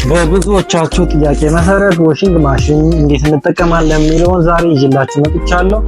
በብዙዎቻችሁ ጥያቄ መሰረት ዋሺንግ ማሽን እንዴት እንጠቀማለን የሚለውን ዛሬ ይዤላችሁ መጥቻለሁ።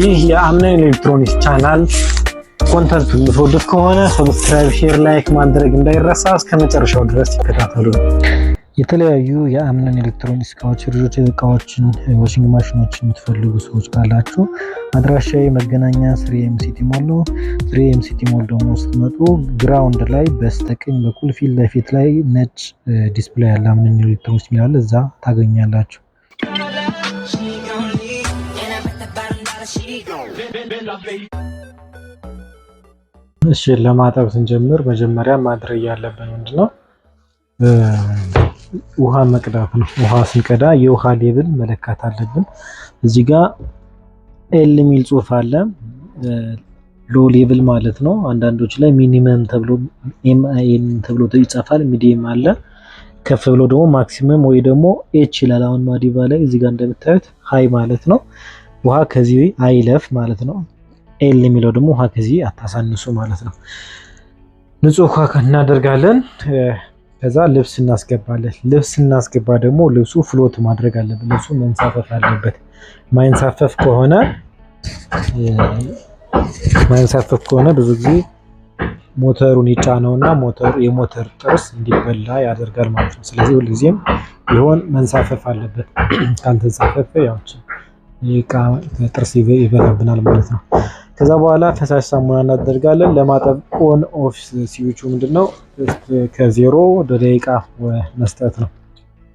ይህ የአምነን ኤሌክትሮኒክስ ቻናል ኮንተንት የምትወዱት ከሆነ ሰብስክራይብ፣ ሼር፣ ላይክ ማድረግ እንዳይረሳ። እስከመጨረሻው ድረስ ይከታተሉ። የተለያዩ የአምነን ኤሌክትሮኒክስ እቃዎች፣ ልጆች እቃዎችን፣ ዋሺንግ ማሽኖች የምትፈልጉ ሰዎች ካላችሁ አድራሻዬ መገናኛ 3ኤም ሲቲ ሞል ነው። 3ኤም ሲቲ ሞል ደግሞ ስትመጡ ግራውንድ ላይ በስተቀኝ በኩል ፊት ለፊት ላይ ነጭ ዲስፕሌይ ያለ አምነን ኤሌክትሮኒክስ የሚላል እዛ ታገኛላችሁ። እሺ ለማጠብ ስንጀምር መጀመሪያ ማድረግ ያለብን ምንድነው? ውሃ መቅዳት ነው። ውሃ ስንቀዳ የውሃ ሌቭል መለካት አለብን። እዚህ ጋር ኤል ሚል ጽሁፍ አለ፣ ሎ ሌቭል ማለት ነው። አንዳንዶች ላይ ሚኒመም ተብሎ ኤምአይኤን ተብሎ ይጻፋል። ሚዲየም አለ፣ ከፍ ብሎ ደግሞ ማክሲመም ወይ ደግሞ ኤች ይላል። አሁን ማዲባ ላይ እዚህ ጋር እንደምታዩት ሃይ ማለት ነው። ውሃ ከዚህ አይለፍ ማለት ነው። ኤል የሚለው ደግሞ ውሃ ከዚህ አታሳንሱ ማለት ነው። ንጹህ ውሃ እናደርጋለን። ከዛ ልብስ እናስገባለን። ልብስ እናስገባ ደግሞ ልብሱ ፍሎት ማድረግ አለበት። ልብሱ መንሳፈፍ አለበት። ማይንሳፈፍ ከሆነ ብዙ ጊዜ ሞተሩን ይጫነውና የሞተር ጥርስ እንዲበላ ያደርጋል ማለት ነው። ስለዚህ ሁልጊዜም ቢሆን መንሳፈፍ አለበት። ካልተንሳፈፈ ያው ጥርስ ይበላብናል ማለት ነው። ከዛ በኋላ ፈሳሽ ሳሙና እናደርጋለን። ለማጠብ ኦን ኦፍ ስዊቹ ምንድነው? ከዜሮ ደቂቃ መስጠት ነው።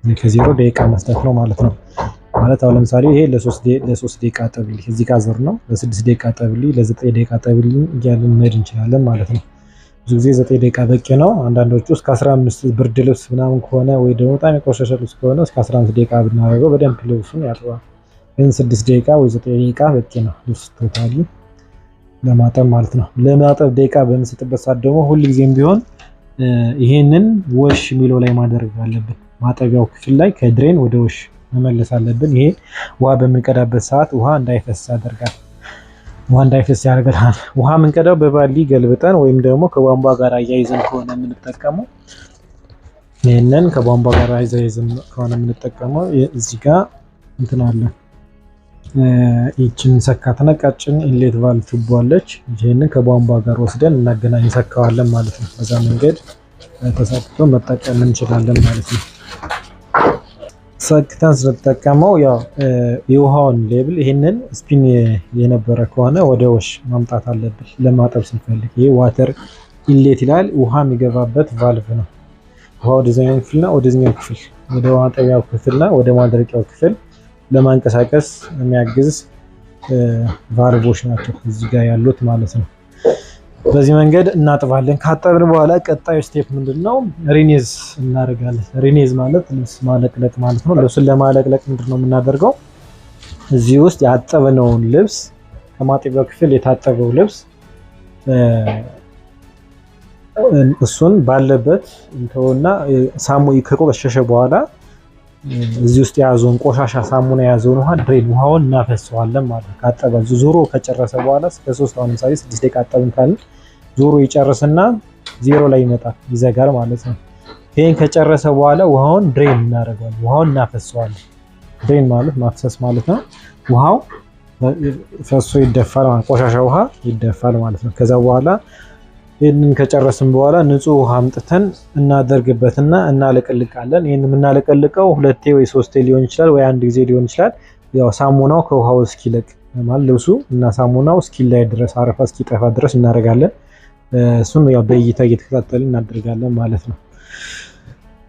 ከዜሮ ደቂቃ መስጠት ነው ማለት ነው። ማለት አሁን ለምሳሌ ይሄ ለ3 ደቂቃ ጠብልኝ፣ እዚህ ጋር ዞር ነው። ለ6 ደቂቃ ጠብልኝ፣ ለ9 ደቂቃ ጠብልኝ እያልን መሄድ እንችላለን ማለት ነው። ብዙ ጊዜ 9 ደቂቃ በቂ ነው። አንዳንዶቹ እስከ 15 ብርድ ልብስ ምናምን ከሆነ ወይ ደግሞ በጣም የቆሸሸ ልብስ ከሆነ እስከ 15 ደቂቃ ብናደርገው በደንብ ልብሱን ያጥባል። ግን 6 ደቂቃ ወይ 9 ደቂቃ በቂ ነው ልብስ ቶታሊ ለማጠብ ማለት ነው። ለማጠብ ደቂቃ በምንሰጥበት ሰዓት ደግሞ ሁልጊዜም ቢሆን ይሄንን ወሽ የሚለው ላይ ማድረግ አለብን። ማጠቢያው ክፍል ላይ ከድሬን ወደ ወሽ መመለስ አለብን። ይሄ ውሃ በምንቀዳበት ሰዓት ውሃ እንዳይፈስ ያደርጋል። ውሃ የምንቀዳው በባሊ ገልብጠን ወይም ደግሞ ከቧንቧ ጋር አያይዘን ከሆነ የምንጠቀመው ይሄንን ከቧንቧ ጋር አያይዘን ከሆነ የምንጠቀመው እዚህ ጋር እንትን አለ። ይህችን ሰካተና ቀጭን ኢንሌት ቫልቭ ቱቦ አለች። ይሄንን ከቧንቧ ጋር ወስደን እንሰካዋለን ማለት ነው። በዛ መንገድ ተሰክቶ መጠቀም እንችላለን ማለት ነው። ሰክተን ስለተጠቀመው ያው የውሃውን ሌብል ይሄንን ስፒን የነበረ ከሆነ ወደ ወሽ ማምጣት አለብን ለማጠብ ስንፈልግ። ይሄ ዋተር ኢንሌት ይላል። ውሃ የሚገባበት ቫልቭ ነው። ውሃ ወደዚህኛው ክፍልና ወደዚህኛው ክፍል ወደ ማጠቢያው ክፍልና ወደ ማድረቂያው ክፍል ለማንቀሳቀስ የሚያግዝ ቫልቮች ናቸው እዚህ ጋር ያሉት ማለት ነው። በዚህ መንገድ እናጥባለን። ካጠብን በኋላ ቀጣዩ ስቴፕ ምንድነው? ሪኔዝ እናደርጋለን። ሪኔዝ ማለት ልብስ ማለቅለቅ ማለት ነው። ልብስን ለማለቅለቅ ምንድነው የምናደርገው? እዚህ ውስጥ ያጠብነውን ልብስ ከማጠቢያው ክፍል የታጠበው ልብስ እሱን ባለበት እንተውና ከቆሸሸ በኋላ እዚህ ውስጥ የያዘውን ቆሻሻ ሳሙና የያዘውን ውሃ ውሃውን እናፈሰዋለን ማለት ነው። ካጠበ ዞሮ ከጨረሰ በኋላ እስከ 3 አሁን ለምሳሌ 6 ደቂቃ አጠብን ካልን ዞሮ ይጨርስና ዜሮ ላይ ይመጣል፣ ይዘጋል ማለት ነው። ይሄን ከጨረሰ በኋላ ውሃውን ድሬን እናደርጋለን። ውሃውን እናፈሰዋለን። ድሬን ማለት ማፍሰስ ማለት ነው። ውሃው ፈሶ ይደፋል ማለት ቆሻሻ ውሃ ይደፋል ማለት ነው። ከዛ በኋላ ይሄንን ከጨረስን በኋላ ንጹህ ውሃ አምጥተን እናደርግበትና እናለቀልቃለን። ይሄን የምናለቀልቀው 2 ወይ 3 ሊሆን ይችላል ወይ አንድ ጊዜ ሊሆን ይችላል። ያው ሳሙናው ከውሃው እስኪለቅ ማለት ልብሱ እና ሳሙናው እስኪላይ ድረስ አረፋ እስኪጠፋ ድረስ እናደርጋለን። እሱን ያው በእይታ እየተከታተልን እናደርጋለን ማለት ነው።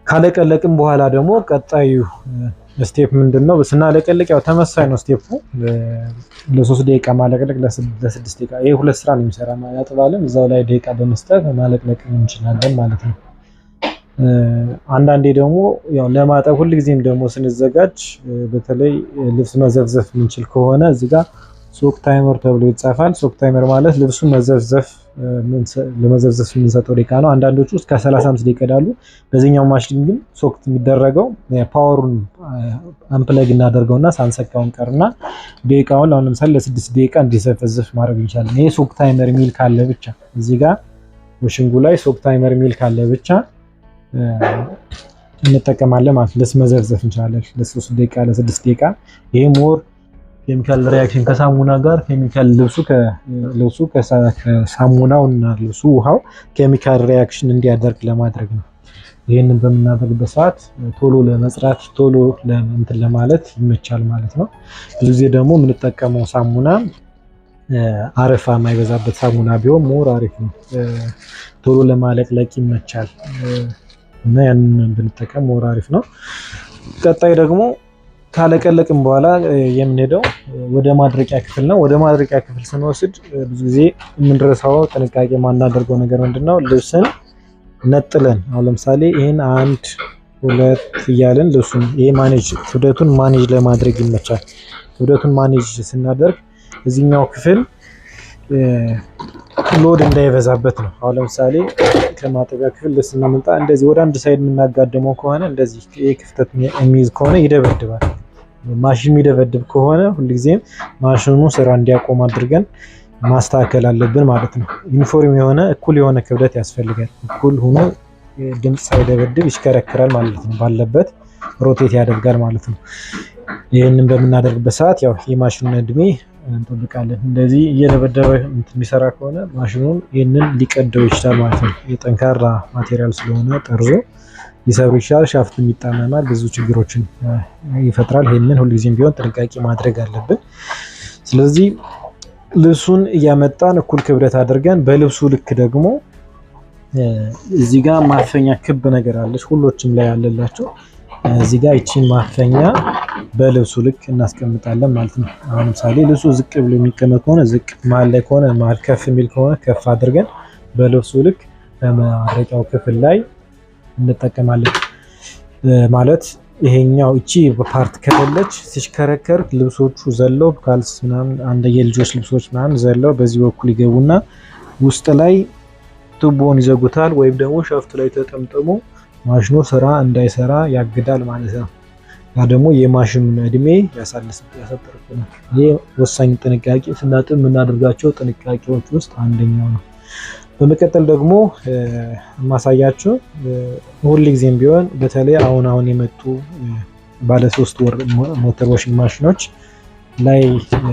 ካለቀለቅን በኋላ ደግሞ ቀጣዩ ስቴፕ ምንድነው? ስናለቀልቅ ያው ተመሳሳይ ነው ስቴፑ። ለ3 ደቂቃ ማለቅለቅ፣ ለ6 ደቂቃ ይሄ ሁለት ስራ ነው የሚሰራ። ያጥባለን፣ እዛው ላይ ደቂቃ በመስጠት ማለቅለቅ እንችላለን ማለት ነው። አንዳንዴ ደግሞ ያው ለማጠብ ሁልጊዜም ደግሞ ስንዘጋጅ በተለይ ልብስ መዘፍዘፍ የምንችል ከሆነ እዚህ ጋር ሶክ ታይመር ተብሎ ይጻፋል። ሶክ ታይመር ማለት ልብሱን ለመዘፍዘፍ የምንሰጠው ደቂቃ ነው። አንዳንዶቹ እስከ 35 ደቂቃ ይዳሉ። በዚህኛው ማሽን ግን ሶክ የሚደረገው ፓወሩን አምፕለግ እናደርገውና ሳንሰካውን ቀርና ደቂቃውን አሁን ለምሳሌ ለ6 ደቂቃ እንዲዘፈዘፍ ማድረግ እንችላለን። ይሄ ሶክ ታይመር ሚል ካለ ብቻ እዚህ ጋር ዋሽንጉ ላይ ሶክ ታይመር ሚል ካለ ብቻ እንጠቀማለን ማለት ልብስ መዘፍዘፍ እንችላለን ለ3 ደቂቃ ለ6 ደቂቃ። ይሄ ሞር ኬሚካል ሪአክሽን ከሳሙና ጋር ኬሚካል ልብሱ ከሳሙናው እና ልብሱ ውሃው ኬሚካል ሪአክሽን እንዲያደርግ ለማድረግ ነው። ይሄንን በምናደርግበት ሰዓት ቶሎ ለመጽዳት ቶሎ እንትን ለማለት ይመቻል ማለት ነው። ብዙ ጊዜ ደግሞ የምንጠቀመው ሳሙና አረፋ የማይበዛበት ሳሙና ቢሆን ሞር አሪፍ ነው። ቶሎ ለማለቅለቅ ይመቻል እና ያንን ብንጠቀም ሞር አሪፍ ነው። ቀጣይ ደግሞ ካለቀለቅም በኋላ የምንሄደው ወደ ማድረቂያ ክፍል ነው። ወደ ማድረቂያ ክፍል ስንወስድ ብዙ ጊዜ የምንረሳው ጥንቃቄ የማናደርገው ነገር ምንድነው? ልብስን ነጥለን አሁን ለምሳሌ ይሄን 1 2 እያልን ልብሱን ይሄ ክብደቱን ማኔጅ ለማድረግ ይመቻል። ክብደቱን ማኔጅ ስናደርግ እዚህኛው ክፍል ሎድ እንዳይበዛበት ነው። አሁን ለምሳሌ ከማጠቢያ ክፍል ልብስ እናመጣ እንደዚህ ወደ አንድ ሳይድ የምናጋድመው ከሆነ እንደዚህ ይሄ ክፍተት የሚይዝ ከሆነ ይደበድባል። ማሽን የሚደበድብ ከሆነ ሁልጊዜም ማሽኑ ስራ እንዲያቆም አድርገን ማስተካከል አለብን ማለት ነው። ዩኒፎርም የሆነ እኩል የሆነ ክብደት ያስፈልጋል። እኩል ሆኖ ድምፅ ሳይደበድብ ይሽከረከራል ማለት ነው። ባለበት ሮቴት ያደርጋል ማለት ነው። ይህንን በምናደርግበት ሰዓት ያው የማሽኑን እድሜ እንጠብቃለን። እንደዚህ እየደበደበ የሚሰራ ከሆነ ማሽኑን ይህንን ሊቀደው ይችላል ማለት ነው። የጠንካራ ማቴሪያል ስለሆነ ጠርዞ ሊሰሩ ይችላል። ሻፍት ይጣመማል፣ ብዙ ችግሮችን ይፈጥራል። ይህንን ሁልጊዜም ቢሆን ጥንቃቄ ማድረግ አለብን። ስለዚህ ልብሱን እያመጣን እኩል ክብደት አድርገን በልብሱ ልክ ደግሞ እዚህ ጋር ማፈኛ ክብ ነገር አለች፣ ሁሎችም ላይ ያለላቸው እዚህ ጋር ይቺን ማፈኛ በልብሱ ልክ እናስቀምጣለን ማለት ነው። አሁን ለምሳሌ ልብሱ ዝቅ ብሎ የሚቀመጥ ከሆነ ዝቅ፣ መሀል ላይ ከሆነ መሀል፣ ከፍ የሚል ከሆነ ከፍ አድርገን በልብሱ ልክ በማድረቂያው ክፍል ላይ እንጠቀማለን ማለት ይሄኛው እቺ ፓርት ከሌለች ሲሽከረከር ልብሶቹ ዘለው ካልስ ምናምን አንደ የልጆች ልብሶች ምናምን ዘለው በዚህ በኩል ይገቡና ውስጥ ላይ ቱቦን ይዘጉታል፣ ወይም ደግሞ ሻፍቱ ላይ ተጠምጥሞ ማሽኑ ስራ እንዳይሰራ ያግዳል ማለት ነው። ያ ደግሞ የማሽኑን እድሜ ያሳጥርብናል። ይሄ ወሳኝ ጥንቃቄ ስናጥብ የምናደርጋቸው ጥንቃቄዎች ውስጥ አንደኛው ነው። በመቀጠል ደግሞ ማሳያችሁ ሁልጊዜም ቢሆን በተለይ አሁን የመጡ ባለ 3 ወር ሞተር ዋሽንግ ማሽኖች ላይ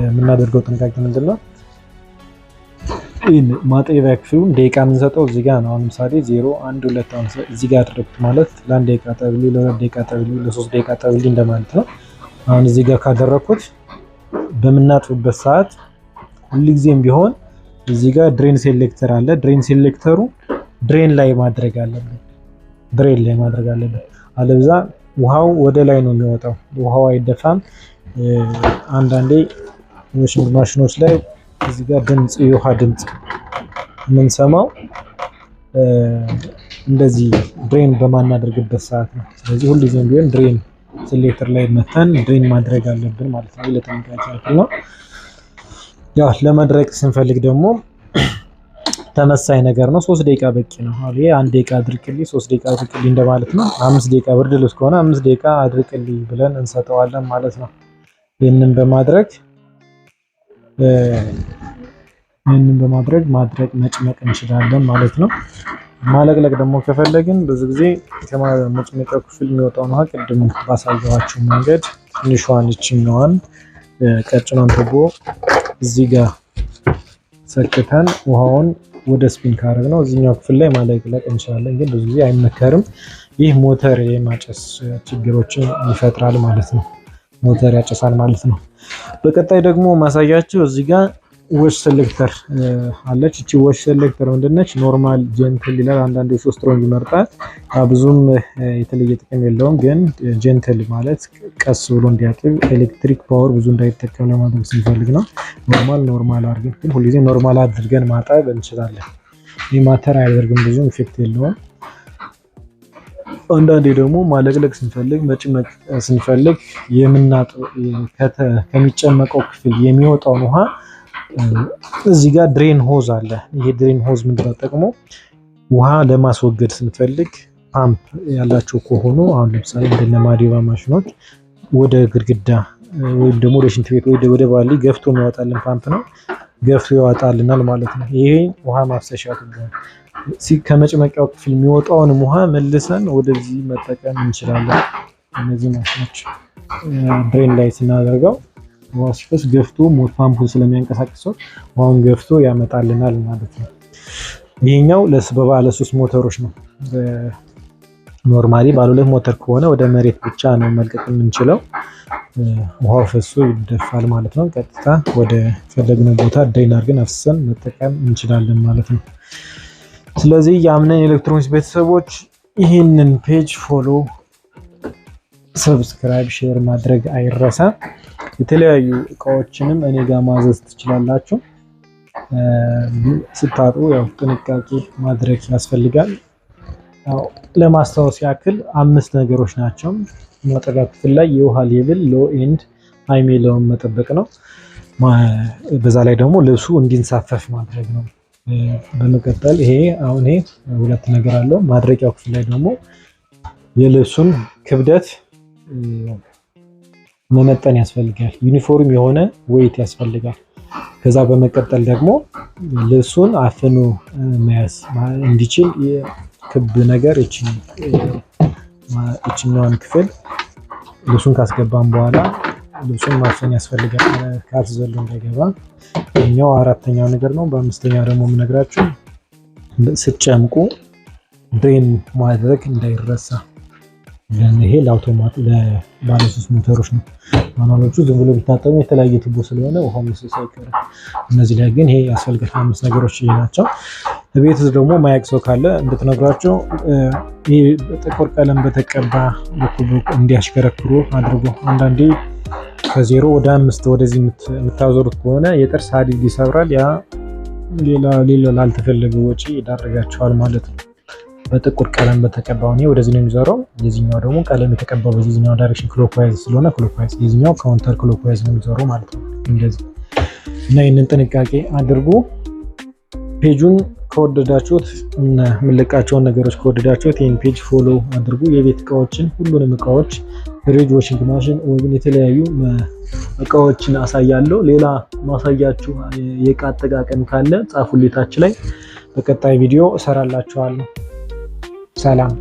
የምናደርገው ጥንቃቄ ምንድነው? ማጠቢያ ክፍሉን ደቂቃ የምንሰጠው እዚህ ጋር ነው። አሁን ለምሳሌ 0 1 2 አሁን እዚህ ጋር አድርጉት ማለት ለ1 ደቂቃ ጠብሊ፣ ለ2 ደቂቃ ጠብሊ፣ ለ3 ደቂቃ ጠብሊ እንደማለት ነው። አሁን እዚህ ጋር ካደረኩት በምናጥብበት ሰዓት ሁልጊዜም ቢሆን እዚህ ጋር ድሬን ሴሌክተር አለ። ድሬን ሴሌክተሩ ድሬን ላይ ማድረግ አለብን። አለበዛ ውሃው ወደ ላይ ነው የሚወጣው። ውሃው አይደፋም። አንዳንዴ ዋሽንግ ማሽኖች ላይ እዚህ ጋር የውሃ ድምፅ የምንሰማው እንደዚህ ድሬን በማናደርግበት ሰዓት ነው። ስለዚህ ሁልጊዜም ቢሆን ድሬን ሴሌክተር ላይ መተን ድሬን ማድረግ አለብን ማለት ነው። ለጥንቃቄ ያክል ነው። ያው ለመድረቅ ስንፈልግ ደግሞ ተመሳሳይ ነገር ነው። 3 ደቂቃ በቂ ነው። አሁን ይሄ 1 ደቂቃ አድርቅልኝ 3 ደቂቃ አድርቅልኝ እንደማለት ነው። 5 ደቂቃ ብርድ ልብስ ከሆነ 5 ደቂቃ አድርቅልኝ ብለን እንሰጠዋለን ማለት ነው። ይህንን በማድረግ ማድረቅ መጭመቅ እንችላለን ማለት ነው። ማለቅለቅ ደግሞ ከፈለግን ብዙ ጊዜ ከመጭመቂያው ክፍል የሚወጣውን ውሃ ቅድም ባሳየኋችሁ መንገድ ትንሿን ይችኛዋን ቀጭኗን ቱቦ እዚህ ጋር ሰክተን ውሃውን ወደ ስፒን ካረግ ነው እዚህኛው ክፍል ላይ ማለቅለቅ እንችላለን። ግን ብዙ ጊዜ አይመከርም። ይህ ሞተር የማጨስ ችግሮችን ይፈጥራል ማለት ነው። ሞተር ያጨሳል ማለት ነው። በቀጣይ ደግሞ ማሳያችሁ እዚህ ጋር ዋሽ ሴሌክተር አለች። እቺ ዋሽ ሴሌክተር ምንድነች? ኖርማል ጀንትል ይላል። አንዳንዴ 3 ስትሮንግ ይመርጣል። ብዙም የተለየ ጥቅም የለውም። ግን ጀንትል ማለት ቀስ ብሎ እንዲያጥብ ኤሌክትሪክ ፓወር ብዙ እንዳይጠቀም ለማድረግ ስንፈልግ ነው። ኖርማል አድርገን ግን ሁልጊዜ ኖርማል አድርገን ማጠብ እንችላለን። ይህ ማተር አያደርግም፣ ብዙ ኢፌክት የለውም። አንዳንዴ ደግሞ ማለቅለቅ ስንፈልግ መጭመቅ ስንፈልግ ከሚጨመቀው ክፍል የሚወጣውን ውሃ እዚህ ጋር ድሬን ሆዝ አለ። ይሄ ድሬን ሆዝ ምንድነው ጥቅሙ? ውሃ ለማስወገድ ስንፈልግ ፓምፕ ያላቸው ከሆኑ አሁን ለምሳሌ እንደነ ማዲባ ማሽኖች ወደ ግድግዳ ወይም ደግሞ ወደ ሽንት ቤት ወደ ባሊ ገፍቶ የሚያወጣልን ፓምፕ ነው። ገፍቶ ያወጣልናል ማለት ነው። ይሄ ውሃ ማፍሰሻ ከመጭመቂያው ክፍል የሚወጣውን ውሃ መልሰን ወደዚህ መጠቀም እንችላለን። እነዚህ ማሽኖች ድሬን ላይ ስናደርገው ውሃ ሲፈስ ገፍቶ ፓምፑን ስለሚያንቀሳቅሰው ውሃውን ገፍቶ ያመጣልናል ማለት ነው። ይሄኛው ባለ 3 ሞተሮች ነው። ኖርማሊ ባለ 2 ሞተር ከሆነ ወደ መሬት ብቻ ነው መልቀቅ የምንችለው። ውሃው ፈሶ ይደፋል ማለት ነው። ቀጥታ ወደ ፈለግነው ቦታ ድሬን አድርገን አፍሰን መጠቀም እንችላለን ማለት ነው። ስለዚህ የአምነን ኤሌክትሮኒክስ ቤተሰቦች ይህንን ፔጅ ፎሎ፣ ሰብስክራይብ፣ ሼር ማድረግ አይረሳ። የተለያዩ እቃዎችንም እኔ ጋር ማዘዝ ትችላላችሁ። ስታጡ ያው ጥንቃቄ ማድረግ ያስፈልጋል። ያው ለማስታወስ ያክል 5 ነገሮች ናቸው። ማጠጋ ክፍል ላይ የውሃ ሌቭል ሎ ኤንድ ሃይ የሚለውን መጠበቅ ነው። በዛ ላይ ደግሞ ልብሱ እንዲንሳፈፍ ማድረግ ነው። በመቀጠል ይሄ 2 ነገር አለው። ማድረቂያው ክፍል ላይ ደግሞ የልብሱን ክብደት መመጠን ያስፈልጋል። ዩኒፎርም የሆነ ዌይት ያስፈልጋል። ከዛ በመቀጠል ደግሞ ልብሱን አፍኖ መያዝ እንዲችል ክብ ነገር እችኛዋን ክፍል ልብሱን ካስገባን በኋላ ልብሱን ማፈን ያስፈልጋል፣ ካልስ ዘሎ እንዳይገባ። ይሄኛው 4ኛው ነገር ነው። በ5ኛው ደግሞ የምነግራችሁ ስትጨምቁ ድሬን ማድረግ እንዳይረሳ። ይሄ ለአውቶማት ለባለ 3 ሞተሮች ነው። ማኑዋሎቹ ዝም ብሎ ቢታጠቡ የተለያየ ቱቦ ስለሆነ ውሃው መሰስ አይቀርም። እነዚህ ላይ ግን ይሄ ያስፈልጋል። 5 ነገሮች ናቸው። ቤት ውስጥ ደግሞ ማያቅ ሰው ካለ እንድትነግራቸው ይሄ ጥቁር ቀለም በተቀባ እንዲያሽከረክሩ አድርጎ። አንዳንዴ ከ0 ወደ 5 ወደዚህ የምታዞሩት ከሆነ የጥርስ ሐዲድ ይሰብራል። ያ ሌላ ላልተፈለገ ወጪ ይዳርጋቸዋል ማለት ነው። በጥቁር ቀለም በተቀባው ነው ወደዚህ ነው የሚዞረው። የዚህኛው ደግሞ ቀለም የተቀባው በዚህኛው ዳይሬክሽን ክሎክዋይዝ ስለሆነ ክሎክዋይዝ፣ የዚህኛው ካውንተር ክሎክዋይዝ ነው የሚዞረው ማለት ነው። እንደዚህ እና ይህንን ጥንቃቄ አድርጉ። ፔጁን ከወደዳችሁት እና የምንለቃቸውን ነገሮች ከወደዳችሁት ይህን ፔጅ ፎሎ አድርጉ። የቤት እቃዎችን ሁሉንም እቃዎች ፍሪጅ፣ ዋሽንግ ማሽን፣ ኦቨን የተለያዩ እቃዎችን አሳያለሁ። ሌላ ማሳያችሁ የእቃ አጠቃቀም ካለ ጻፉልኝ ታች ላይ። በቀጣይ ቪዲዮ እሰራላችኋለሁ። ሰላም።